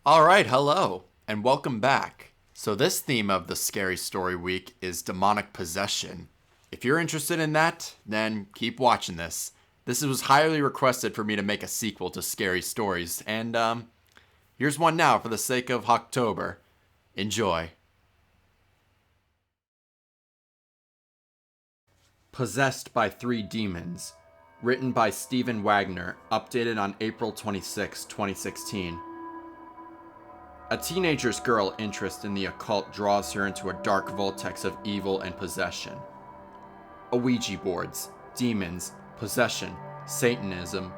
Alright, hello, and welcome back. So this theme of the Scary Story Week is demonic possession. If you're interested in that, then keep watching this. This was highly requested for me to make a sequel to Scary Stories, and here's one now for the sake of October. Enjoy. Possessed by Three Demons, written by Stephen Wagner, updated on April 26, 2016. A teenager's girl interest in the occult draws her into a dark vortex of evil and possession. Ouija boards, demons, possession, Satanism.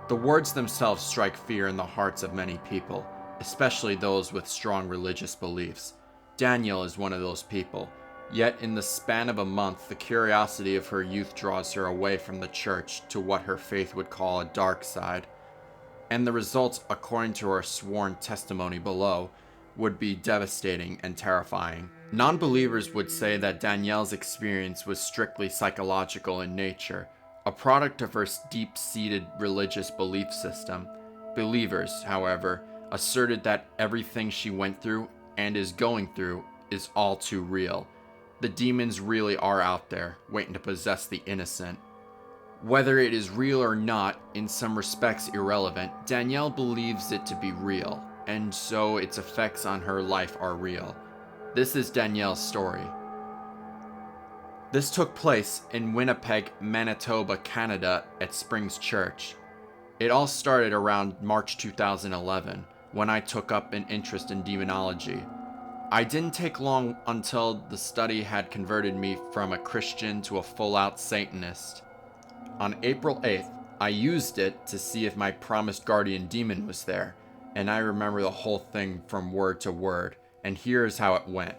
The words themselves strike fear in the hearts of many people, especially those with strong religious beliefs. Danielle is one of those people. Yet in the span of a month, the curiosity of her youth draws her away from the church to what her faith would call a dark side. And the results, according to her sworn testimony below, would be devastating and terrifying. Non-believers would say that Danielle's experience was strictly psychological in nature, a product of her deep-seated religious belief system. Believers, however, asserted that everything she went through and is going through is all too real. The demons really are out there, waiting to possess the innocent. Whether it is real or not, in some respects irrelevant, Danielle believes it to be real, and so its effects on her life are real. This is Danielle's story. This took place in Winnipeg, Manitoba, Canada, at Springs Church. It all started around March 2011, when I took up an interest in demonology. I didn't take long until the study had converted me from a Christian to a full-out Satanist. On April 8th, I used it to see if my promised guardian demon was there, and I remember the whole thing from word to word, and here's how it went.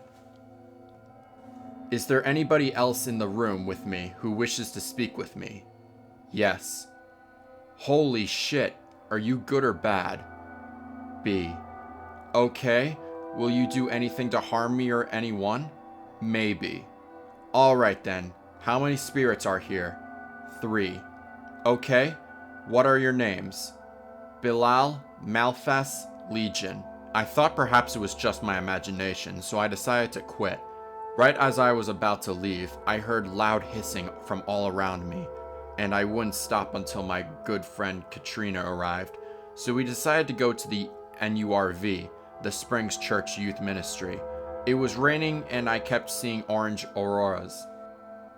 Is there anybody else in the room with me who wishes to speak with me? Yes. Holy shit, are you good or bad? B. Okay, will you do anything to harm me or anyone? Maybe. Alright then, how many spirits are here? 3. Okay, what are your names? Bilal, Malphas, Legion. I thought perhaps it was just my imagination, so I decided to quit. Right as I was about to leave, I heard loud hissing from all around me, and I wouldn't stop until my good friend Katrina arrived, so we decided to go to the NURV, the Springs Church Youth Ministry. It was raining and I kept seeing orange auroras.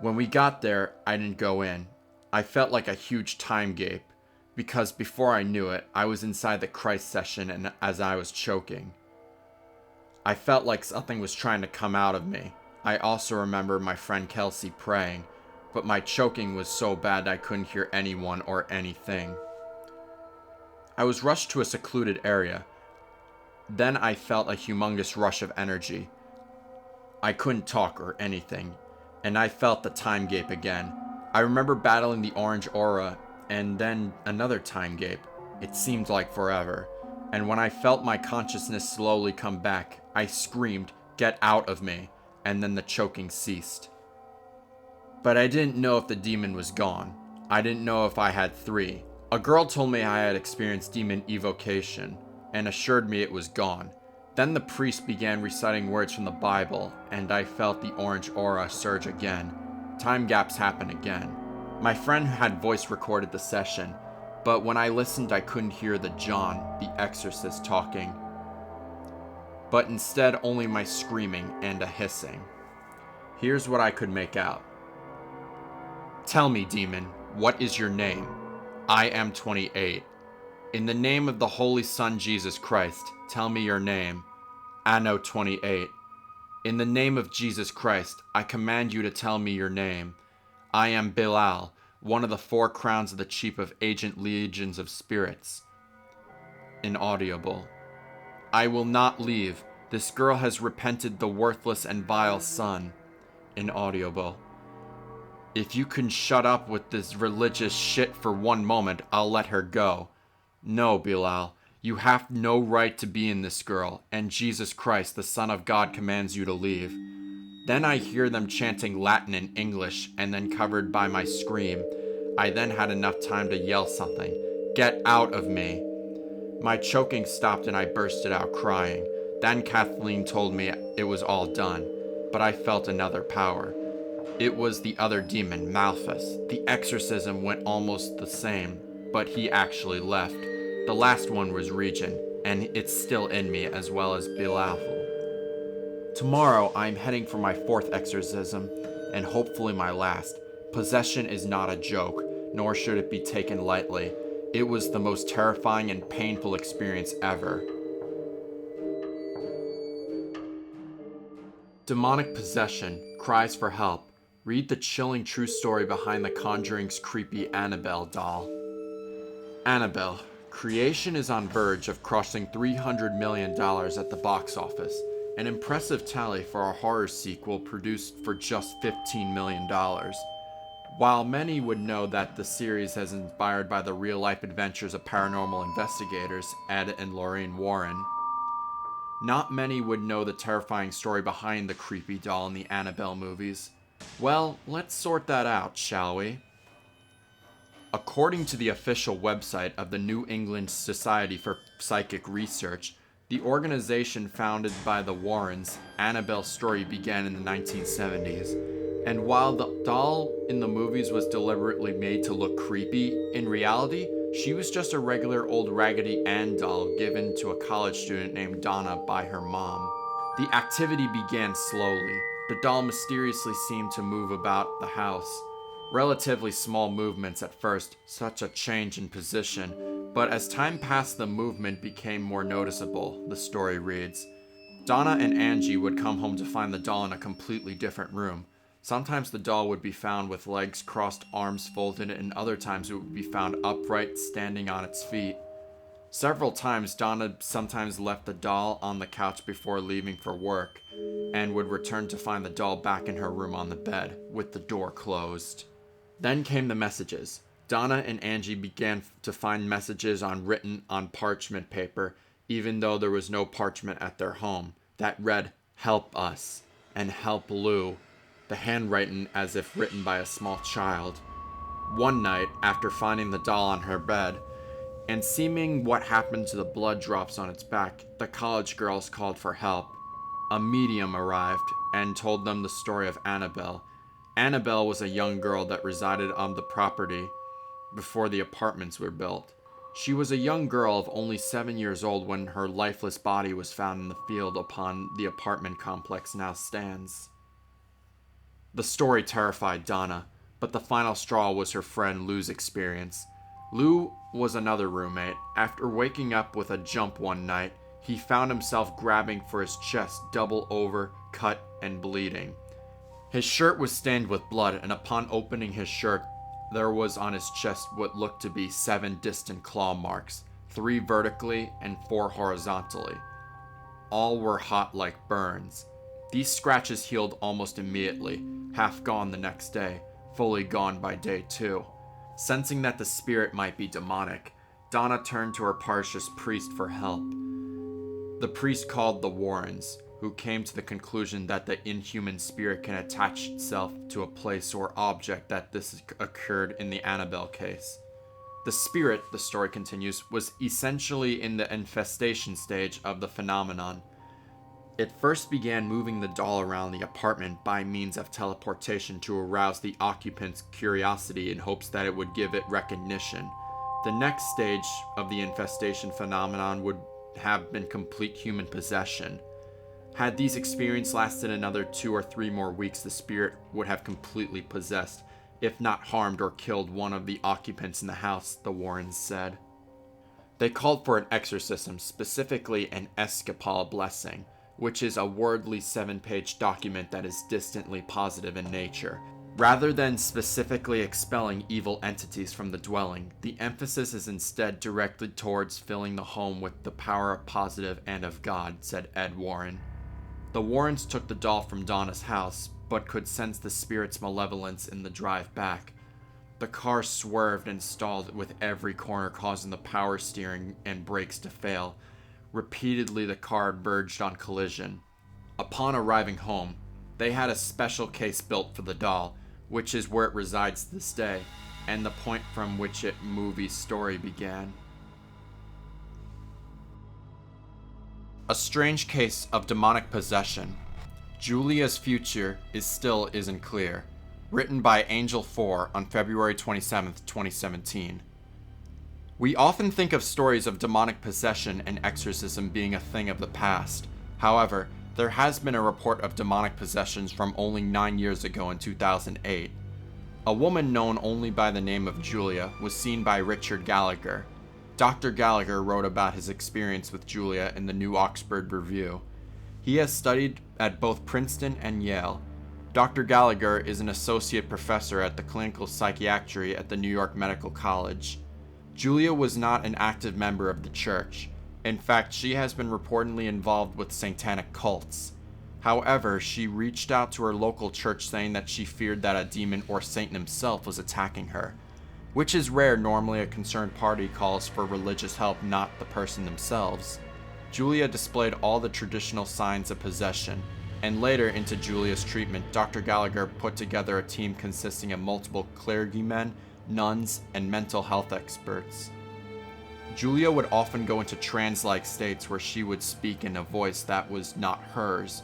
When we got there, I didn't go in. I felt like a huge time gap, because before I knew it, I was inside the Christ session and as I was choking. I felt like something was trying to come out of me. I also remember my friend Kelsey praying, but my choking was so bad I couldn't hear anyone or anything. I was rushed to a secluded area. Then I felt a humongous rush of energy. I couldn't talk or anything, and I felt the time gap again. I remember battling the orange aura, and then another time gap. It seemed like forever. And when I felt my consciousness slowly come back, I screamed, "Get out of me," and then the choking ceased. But I didn't know if the demon was gone. I didn't know if I had 3. A girl told me I had experienced demon evocation, and assured me it was gone. Then the priest began reciting words from the Bible, and I felt the orange aura surge again. Time gaps happen again. My friend had voice recorded the session, but when I listened I couldn't hear the John, the exorcist, talking, but instead only my screaming and a hissing. Here's what I could make out. Tell me, demon, what is your name? I am 28. In the name of the Holy Son Jesus Christ, tell me your name. Anno 28. In the name of Jesus Christ, I command you to tell me your name. I am Bilal, one of the 4 crowns of the chief of Agent Legions of Spirits. Inaudible. I will not leave. This girl has repented the worthless and vile son. Inaudible. If you can shut up with this religious shit for one moment, I'll let her go. No, Bilal. You have no right to be in this girl, and Jesus Christ, the Son of God, commands you to leave. Then I hear them chanting Latin and English, and then covered by my scream, I then had enough time to yell something. Get out of me. My choking stopped and I bursted out crying. Then Kathleen told me it was all done, but I felt another power. It was the other demon, Malthus. The exorcism went almost the same, but he actually left. The last one was Regent, and it's still in me, as well as Belial. Tomorrow, I'm heading for my 4th exorcism, and hopefully my last. Possession is not a joke, nor should it be taken lightly. It was the most terrifying and painful experience ever. Demonic possession, cries for help. Read the chilling true story behind The Conjuring's creepy Annabelle doll. Annabelle. Creation is on verge of crossing $300 million at the box office, an impressive tally for a horror sequel produced for just $15 million. While many would know that the series is inspired by the real-life adventures of paranormal investigators Ed and Lorraine Warren, not many would know the terrifying story behind the creepy doll in the Annabelle movies. Well, let's sort that out, shall we? According to the official website of the New England Society for Psychic Research, the organization founded by the Warrens, Annabelle's story began in the 1970s. And while the doll in the movies was deliberately made to look creepy, in reality, she was just a regular old Raggedy Ann doll given to a college student named Donna by her mom. The activity began slowly. The doll mysteriously seemed to move about the house. Relatively small movements at first, such a change in position, but as time passed the movement became more noticeable, the story reads. Donna and Angie would come home to find the doll in a completely different room. Sometimes the doll would be found with legs crossed, arms folded, and other times it would be found upright, standing on its feet. Several times Donna sometimes left the doll on the couch before leaving for work, and would return to find the doll back in her room on the bed, with the door closed. Then came the messages. Donna and Angie began to find messages written on parchment paper, even though there was no parchment at their home, that read, "Help us," and "Help Lou," the handwriting as if written by a small child. One night, after finding the doll on her bed, and seeing what happened to the blood drops on its back, the college girls called for help. A medium arrived and told them the story of Annabelle. Annabelle was a young girl that resided on the property before the apartments were built. She was a young girl of only 7 years old when her lifeless body was found in the field upon the apartment complex now stands. The story terrified Donna, but the final straw was her friend Lou's experience. Lou was another roommate. After waking up with a jump one night, he found himself grabbing for his chest, double over, cut, and bleeding. His shirt was stained with blood, and upon opening his shirt, there was on his chest what looked to be 7 distant claw marks, 3 vertically and 4 horizontally. All were hot like burns. These scratches healed almost immediately, half gone the next day, fully gone by day 2. Sensing that the spirit might be demonic, Donna turned to her parish's priest for help. The priest called the Warrens, who came to the conclusion that the inhuman spirit can attach itself to a place or object, that this occurred in the Annabelle case. The spirit, the story continues, was essentially in the infestation stage of the phenomenon. It first began moving the doll around the apartment by means of teleportation to arouse the occupant's curiosity in hopes that it would give it recognition. The next stage of the infestation phenomenon would have been complete human possession. Had these experiences lasted another 2 or 3 more weeks, the spirit would have completely possessed, if not harmed or killed, one of the occupants in the house, the Warrens said. They called for an exorcism, specifically an episcopal blessing, which is a wordly 7-page document that is distantly positive in nature. Rather than specifically expelling evil entities from the dwelling, the emphasis is instead directed towards filling the home with the power of positive and of God, said Ed Warren. The Warrens took the doll from Donna's house, but could sense the spirit's malevolence in the drive back. The car swerved and stalled with every corner, causing the power steering and brakes to fail. Repeatedly, the car verged on collision. Upon arriving home, they had a special case built for the doll, which is where it resides to this day, and the point from which its movie story began. A strange case of demonic possession. Julia's future still isn't clear. Written by Angel 4 on February 27, 2017. We often think of stories of demonic possession and exorcism being a thing of the past. However, there has been a report of demonic possessions from only 9 years ago in 2008. A woman known only by the name of Julia was seen by Richard Gallagher. Dr. Gallagher wrote about his experience with Julia in the New Oxford Review. He has studied at both Princeton and Yale. Dr. Gallagher is an associate professor at the clinical psychiatry at the New York Medical College. Julia was not an active member of the church. In fact, she has been reportedly involved with satanic cults. However, she reached out to her local church saying that she feared that a demon or Satan himself was attacking her, which is rare. Normally a concerned party calls for religious help, not the person themselves. Julia displayed all the traditional signs of possession, and later into Julia's treatment, Dr. Gallagher put together a team consisting of multiple clergymen, nuns, and mental health experts. Julia would often go into trance-like states where she would speak in a voice that was not hers.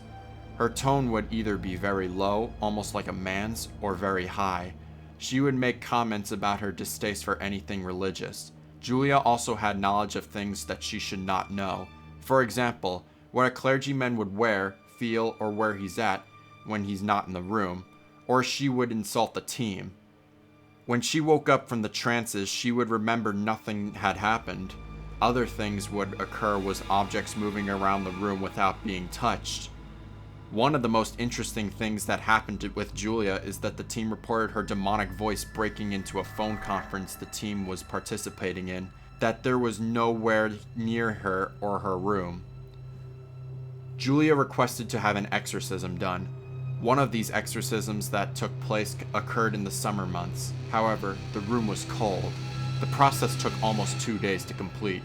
Her tone would either be very low, almost like a man's, or very high. She would make comments about her distaste for anything religious. Julia also had knowledge of things that she should not know. For example, what a clergyman would wear, feel, or where he's at when he's not in the room, or she would insult the team. When she woke up from the trances, she would remember nothing had happened. Other things would occur was objects moving around the room without being touched. One of the most interesting things that happened with Julia is that the team reported her demonic voice breaking into a phone conference the team was participating in, that there was nowhere near her or her room. Julia requested to have an exorcism done. One of these exorcisms that took place occurred in the summer months. However, the room was cold. The process took almost 2 days to complete.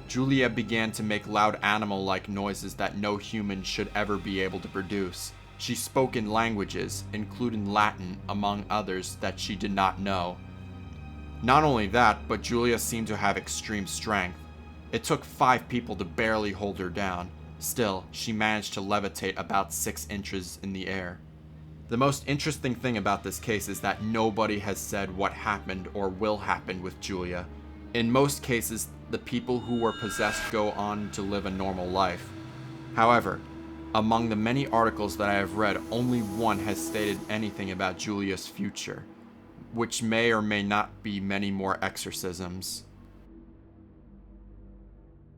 Julia began to make loud animal-like noises that no human should ever be able to produce. She spoke in languages, including Latin, among others, that she did not know. Not only that, but Julia seemed to have extreme strength. It took 5 people to barely hold her down. Still, she managed to levitate about 6 inches in the air. The most interesting thing about this case is that nobody has said what happened or will happen with Julia. In most cases, the people who were possessed go on to live a normal life. However, among the many articles that I have read, only one has stated anything about Julia's future, which may or may not be many more exorcisms.